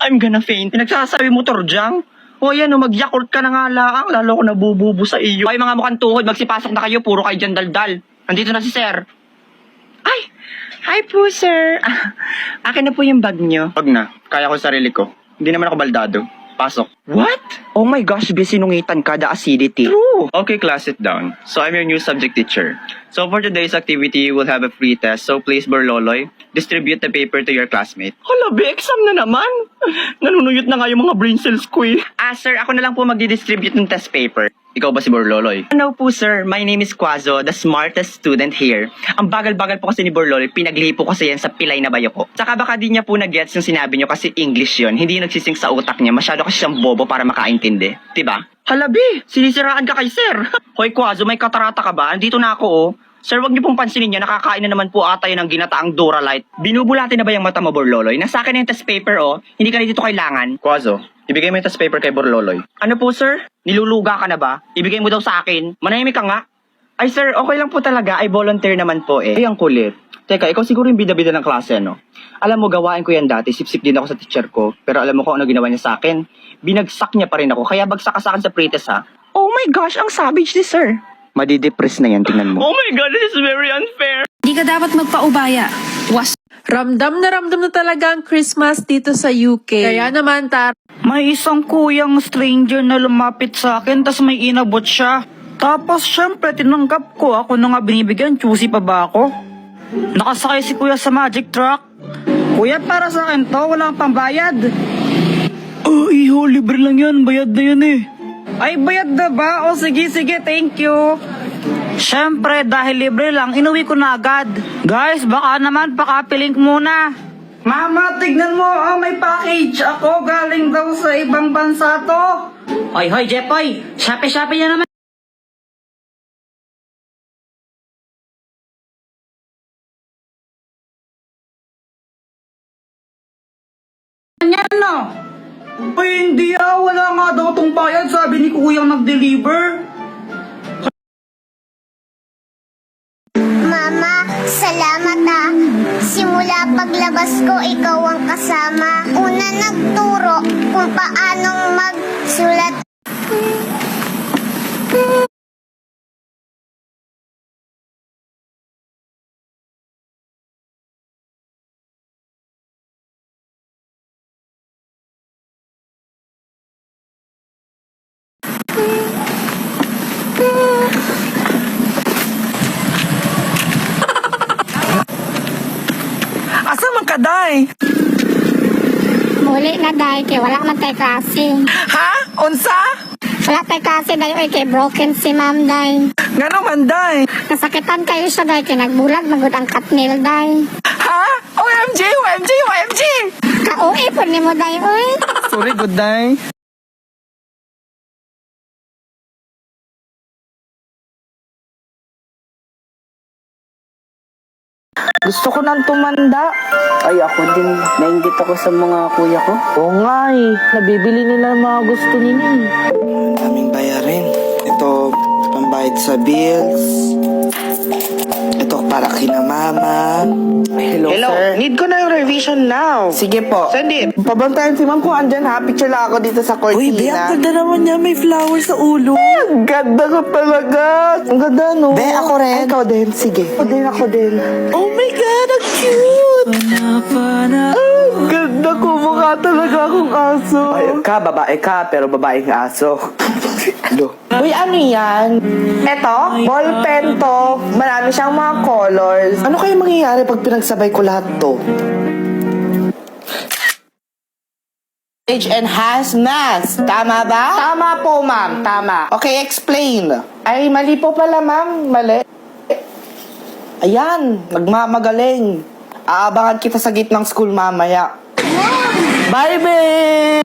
I'm gonna faint. Pinagsasabi mo, Torjang? O yan, mag-yakult ka na nga lang. Lalo ko nabububo sa iyo. Ay, mga mukhang tuhod, magsipasok na kayo. Puro kayo dyan daldal. Nandito na si Sir. Ay! Hi po, Sir. Akin na po yung bag nyo. Wag na. Kaya ko sarili ko. Hindi naman ako baldado. Pasok. What? Oh my gosh, sinungitan ka, the acidity. True. Okay, class, sit down. So I'm your new subject teacher. So for today's activity, we'll have a free test. So please, Borloloy, distribute the paper to your classmate. Hala, exam na naman. Nanunuyot na nga yung mga brain cells ko eh. Sir, ako na lang po magdi-distribute ng test paper. Ikaw ba si Borloloy? No po, sir. My name is Quazo, the smartest student here. Ang bagal-bagal po kasi ni Borloloy, pinaglipo kasi yan sa pilay na bayo ko. Tsaka baka di niya po nag-gets yung sinabi niyo kasi English yun. Hindi yung nagsising sa utak niya. Masyado kasi siyang bobo para makaintindi. Diba? Halabi, sinisiraan ka kay sir. Hoy Quazo, may katarata ka ba? Andito na ako oh. Sir, wag niyo pong pansinin niya, nakakain na naman po ata yun ng ginataang Duralite. Binubulati na ba yung mata mo, Borloloy? Nasa akin na yung test paper, oh. Hindi ka na dito kailangan. Quazo, ibigay mo yung test paper kay Borloloy. Ano po, sir? Niluluga ka na ba? Ibigay mo daw sa akin. Manahimik ka nga. Ay, sir, okay lang po talaga. I volunteer naman po eh. Ay, ang kulit. Teka, ikaw siguro yung bida-bida ng klase, no? Alam mo, gawain ko yan dati. Sip-sip din ako sa teacher ko. Pero alam mo kung ano ginawa niya sa akin? Binagsak niya pa rin ako. Kaya bagsak ka sa akin sa pretest, ha? Oh my gosh, ang savage ni sir. Madidepress na yan, tingnan mo. Oh my God, this is very unfair. Di ka dapat magpaubaya. Ramdam na talaga ang Christmas dito sa UK. Kaya naman, May isang kuyang stranger na lumapit sa akin, tas may inabot siya. Tapos syempre tinanggap ko, ako na nga binibigyan, choosy pa ba ako? Nakasakay si kuya sa magic truck. Kuya, para sa akin to, walang pambayad. Oh, iho, libre lang yan, bayad na yan eh. Ay, bayad na ba? O sige, thank you. Syempre, dahil libre lang, inuwi ko na agad. Guys, baka naman pakapilink muna. Mama, tignan mo, may package ako. Galing daw sa ibang bansa to. Hoy, Jepoy, Shopee niya naman. Yan no? Ay, hindi wala nga daw tong bayad, sabi ni kuyang nag-deliver. Mama, salamat Simula paglabas ko, ikaw ang kasama. Una nagturo kung paanong magsulat. Asa man ka, day? Muli na dahil kay wala man tayo klase. Ha? Unsa? Wala tayo klase dahil kay broken si ma'am dahil. Ngano man, day? Nasakitan kayo siya dahil kay nagbulag magud ang katnil dahil. Ha? OMG! Kauwi po ni mo dahil, uy. Sorry, good day. Gusto ko nang tumanda. Ay, ako din. Nainggit ako sa mga kuya ko. Oo nga eh. Nabibili nila ang mga gusto nila eh. Daming bayarin. Ito, pambayad sa bills. Ito, para kina mama. Hello, Hello, sir. need ko na yung revision now. Sige po. Send it. Pabantayan si ma'am kung andyan ha. Picture lang ako dito sa cortina. Uy, Be, ang ganda naman niya. May flowers sa ulo. Ang ganda ko talaga. Ang ganda, no? Be, ako rin. Ay, ikaw din. Sige. Ako din. Oh my God, ang cute! Ang ganda ko. Mukha talaga akong aso. Ay, babae ka, pero babaeng aso. Uy, ano yan? Eto, ball pen to. Marami siyang mga colors. Ano kaya mangyayari pag pinagsabay ko lahat to? Age enhanced math. Tama ba? Tama po, ma'am. Tama. Okay, explain. Ay, mali po pala, ma'am. Mali. Ayan, nagmamagaling. Aabangan kita sa gitnang school mamaya. Bye, babe!